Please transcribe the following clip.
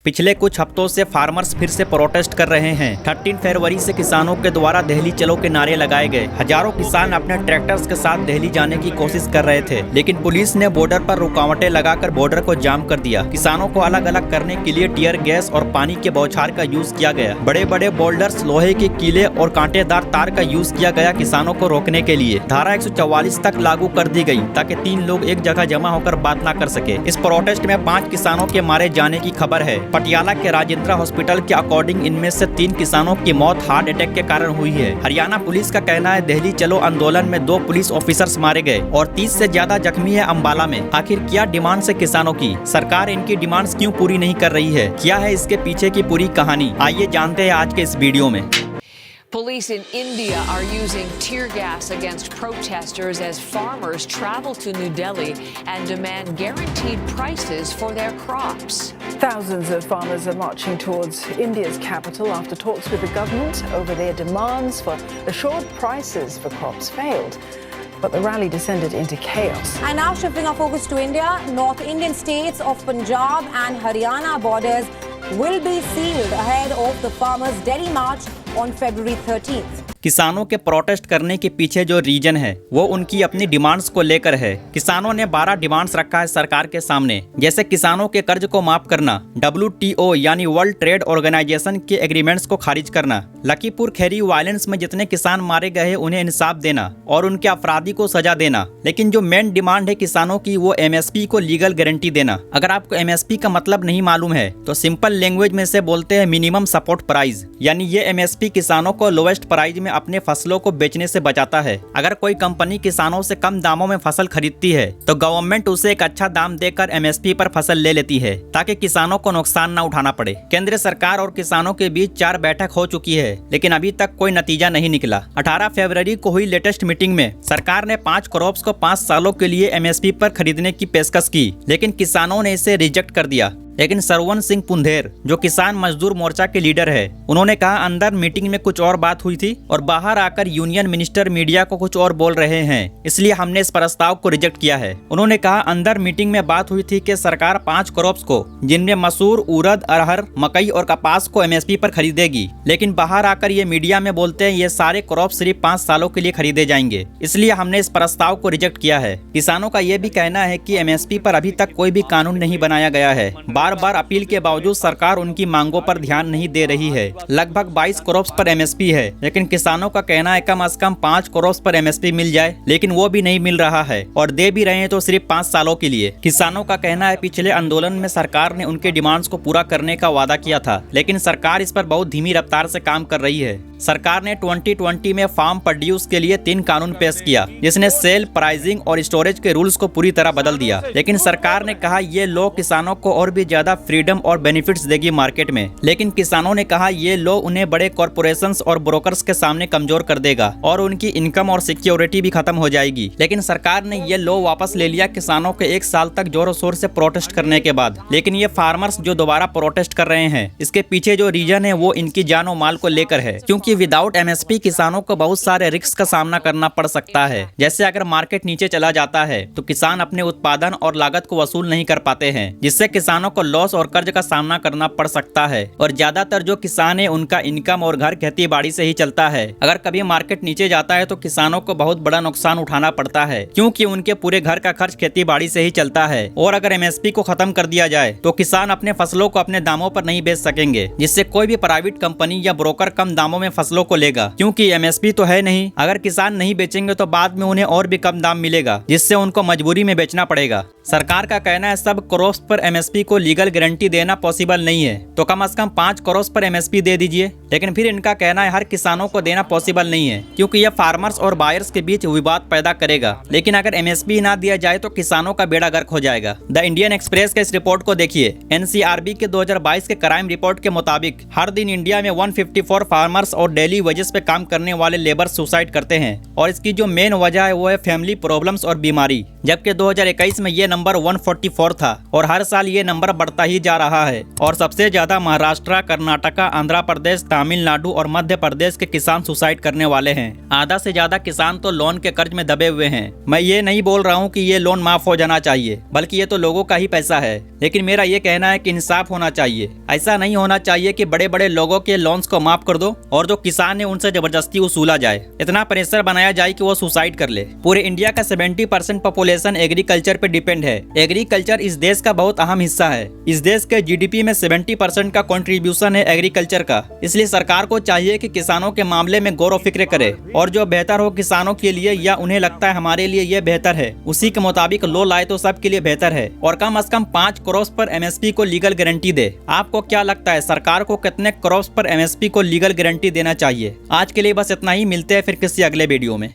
पिछले कुछ हफ्तों से फार्मर्स फिर से प्रोटेस्ट कर रहे हैं। 13 फरवरी से किसानों के द्वारा दिल्ली चलो के नारे लगाए गए। हजारों किसान अपने ट्रैक्टर्स के साथ दिल्ली जाने की कोशिश कर रहे थे, लेकिन पुलिस ने बॉर्डर पर रुकावटें लगाकर बॉर्डर को जाम कर दिया। किसानों को अलग अलग करने के लिए टियर गैस और पानी के बौछार का यूज किया गया। बड़े बड़े बोल्डर्स, लोहे के कीले और कांटेदार तार का यूज किया गया किसानों को रोकने के लिए। धारा 144 तक लागू कर दी गई ताकि 3 लोग एक जगह जमा होकर बात न कर सके। इस प्रोटेस्ट में 5 किसानों के मारे जाने की खबर है। पटियाला के राजेंद्र हॉस्पिटल के अकॉर्डिंग इनमें से 3 किसानों की मौत हार्ट अटैक के कारण हुई है। हरियाणा पुलिस का कहना है दिल्ली चलो आंदोलन में 2 पुलिस ऑफिसर्स मारे गए और 30 से ज्यादा जख्मी है अम्बाला में। आखिर क्या डिमांड है किसानों की? सरकार इनकी डिमांड्स क्यों पूरी नहीं कर रही है? क्या है इसके पीछे की पूरी कहानी? आइए जानते हैं आज के इस वीडियो में। Police in India are using tear gas against protesters as farmers travel to New Delhi and demand guaranteed prices for their crops. Thousands of farmers are marching towards India's capital after talks with the government over their demands for assured prices for crops failed. But the rally descended into chaos. And now shifting our focus to India, North Indian states of Punjab and Haryana borders will be sealed ahead of the farmers' Delhi march on February 13th. किसानों के protest करने के पीछे जो reason है वो उनकी अपनी डिमांड्स को लेकर है। किसानों ने 12 डिमांड्स रखा है सरकार के सामने, जैसे किसानों के कर्ज को माफ करना, WTO यानी वर्ल्ड ट्रेड ऑर्गेनाइजेशन के एग्रीमेंट्स को खारिज करना, लखीपुर खैरी वायलेंस में जितने किसान मारे गए उन्हें इंसाफ देना और उनके अपराधी को सजा देना। लेकिन जो मेन डिमांड है किसानों की वो MSP को लीगल गारंटी देना। अगर आपको MSP का मतलब नहीं मालूम है तो सिंपल लैंग्वेज में से बोलते हैं मिनिमम सपोर्ट प्राइस, यानी ये MSP किसानों को लोवेस्ट प्राइस में अपने फसलों को बेचने से बचाता है। अगर कोई कंपनी किसानों से कम दामों में फसल खरीदती है तो गवर्नमेंट उसे एक अच्छा दाम देकर MSP पर फसल ले लेती है ताकि किसानों को नुकसान न उठाना पड़े। केंद्र सरकार और किसानों के बीच 4 बैठक हो चुकी है, लेकिन अभी तक कोई नतीजा नहीं निकला। 18 फरवरी को हुई लेटेस्ट मीटिंग में सरकार ने 5 क्रॉप्स को 5 सालों के लिए MSP पर खरीदने की पेशकश की, लेकिन किसानों ने इसे रिजेक्ट कर दिया। लेकिन सरवन सिंह पुंधेर, जो किसान मजदूर मोर्चा के लीडर है, उन्होंने कहा अंदर मीटिंग में कुछ और बात हुई थी और बाहर आकर यूनियन मिनिस्टर मीडिया को कुछ और बोल रहे हैं, इसलिए हमने इस प्रस्ताव को रिजेक्ट किया है। उन्होंने कहा अंदर मीटिंग में बात हुई थी कि सरकार 5 क्रॉप्स को, जिनमें मसूर, उड़द, अरहर, मकई और कपास को MSP पर खरीदेगी, लेकिन बाहर आकर ये मीडिया में बोलते हैं ये सारे क्रॉप सिर्फ 5 सालों के लिए खरीदे जाएंगे, इसलिए हमने इस प्रस्ताव को रिजेक्ट किया है। किसानों का ये भी कहना है कि MSP पर अभी तक कोई भी कानून नहीं बनाया गया है। बार अपील के बावजूद सरकार उनकी मांगों पर ध्यान नहीं दे रही है। लगभग 22 क्रॉप्स पर MSP है, लेकिन किसानों का कहना है कम से कम 5 क्रॉप्स पर MSP मिल जाए, लेकिन वो भी नहीं मिल रहा है और दे भी रहे हैं तो सिर्फ 5 सालों के लिए। किसानों का कहना है पिछले आंदोलन में सरकार ने उनके डिमांड्स को पूरा करने का वादा किया था, लेकिन सरकार इस पर बहुत धीमी रफ्तार से काम कर रही है। सरकार ने 2020 में फार्म प्रोड्यूस के लिए 3 कानून पेश किया, जिसने सेल, प्राइसिंग और स्टोरेज के रूल्स को पूरी तरह बदल दिया, लेकिन सरकार ने कहा ये लॉ किसानों को और भी ज्यादा फ्रीडम और बेनिफिट्स देगी मार्केट में। लेकिन किसानों ने कहा ये लॉ उन्हें बड़े कॉर्पोरेशंस और ब्रोकर्स के सामने कमजोर कर देगा और उनकी इनकम और सिक्योरिटी भी खत्म हो जाएगी। लेकिन सरकार ने ये लॉ वापस ले लिया किसानों के 1 साल तक जोरों शोर से प्रोटेस्ट करने के बाद। लेकिन ये फार्मर्स जो दोबारा प्रोटेस्ट कर रहे हैं, इसके पीछे जो रीजन है वो इनकी जान और माल को लेकर है, क्योंकि विदाउट MSP किसानों को बहुत सारे रिस्क का सामना करना पड़ सकता है। जैसे अगर मार्केट नीचे चला जाता है तो किसान अपने उत्पादन और लागत को वसूल नहीं कर पाते हैं, जिससे किसानों को लॉस और कर्ज का सामना करना पड़ सकता है। और ज्यादातर जो किसान है उनका इनकम और घर खेती बाड़ी से ही चलता है। अगर कभी मार्केट नीचे जाता है तो किसानों को बहुत बड़ा नुकसान उठाना पड़ता है, क्योंकि उनके पूरे घर का खर्च खेती बाड़ी से ही चलता है। और अगर MSP को खत्म कर दिया जाए तो किसान अपने फसलों को अपने दामों पर नहीं बेच सकेंगे, जिससे कोई भी प्राइवेट कंपनी या ब्रोकर कम दामों में फसलों को लेगा, क्योंकि MSP तो है नहीं। अगर किसान नहीं बेचेंगे तो बाद में उन्हें और भी कम दाम मिलेगा, जिससे उनको मजबूरी में बेचना पड़ेगा। सरकार का कहना है सब क्रॉप्स पर MSP को लीगल गारंटी देना पॉसिबल नहीं है, तो कम से कम 5 क्रॉप्स पर MSP दे दीजिए। लेकिन फिर इनका कहना है हर किसानों को देना पॉसिबल नहीं है, क्योंकि यह फार्मर्स और बायर्स के बीच विवाद पैदा करेगा। लेकिन अगर MSP ना दिया जाए तो किसानों का बेड़ा गर्क हो जाएगा। द इंडियन एक्सप्रेस के इस रिपोर्ट को देखिए। NCRB के 2022 के क्राइम रिपोर्ट के मुताबिक हर दिन इंडिया में 154 फार्मर्स और डेली वेजेस पे काम करने वाले लेबर सुसाइड करते हैं, और इसकी जो मेन वजह है वो है फैमिली प्रॉब्लम्स और बीमारी, जबकि 2021 में ये नंबर 144 था और हर साल ये नंबर बढ़ता ही जा रहा है और सबसे ज्यादा महाराष्ट्र, कर्नाटका, आंध्र प्रदेश, तमिलनाडु और मध्य प्रदेश के किसान सुसाइड करने वाले हैं। आधा से ज्यादा किसान तो लोन के कर्ज में दबे हुए हैं। मैं ये नहीं बोल रहा हूँ कि ये लोन माफ हो जाना चाहिए, बल्कि ये तो लोगों का ही पैसा है। लेकिन मेरा ये कहना है कि इंसाफ होना चाहिए। ऐसा नहीं होना चाहिए कि बड़े बड़े लोगों के लोन्स को माफ कर दो और जो किसान है उनसे जबरदस्ती वसूला जाए, इतना प्रेशर बनाया जाए कि वो सुसाइड कर ले। पूरे इंडिया का 70% पॉपुलेशन एग्रीकल्चर पे डिपेंड है। एग्रीकल्चर इस देश का बहुत अहम हिस्सा है। इस देश के जीडीपी में 70% का कंट्रीब्यूशन है एग्रीकल्चर का। इसलिए सरकार को चाहिए कि किसानों के मामले में गौर फिक्र करे और जो बेहतर हो किसानों के लिए या उन्हें लगता है हमारे लिए ये बेहतर है, उसी के मुताबिक लो लाए तो सबके लिए बेहतर है और कम से कम 5 क्रॉप्स पर एमएसपी को लीगल गारंटी दे। आपको क्या लगता है सरकार को कितने क्रॉप्स पर एमएसपी को लीगल गारंटी देना चाहिए? आज के लिए बस इतना ही। मिलते हैं फिर किसी अगले वीडियो में।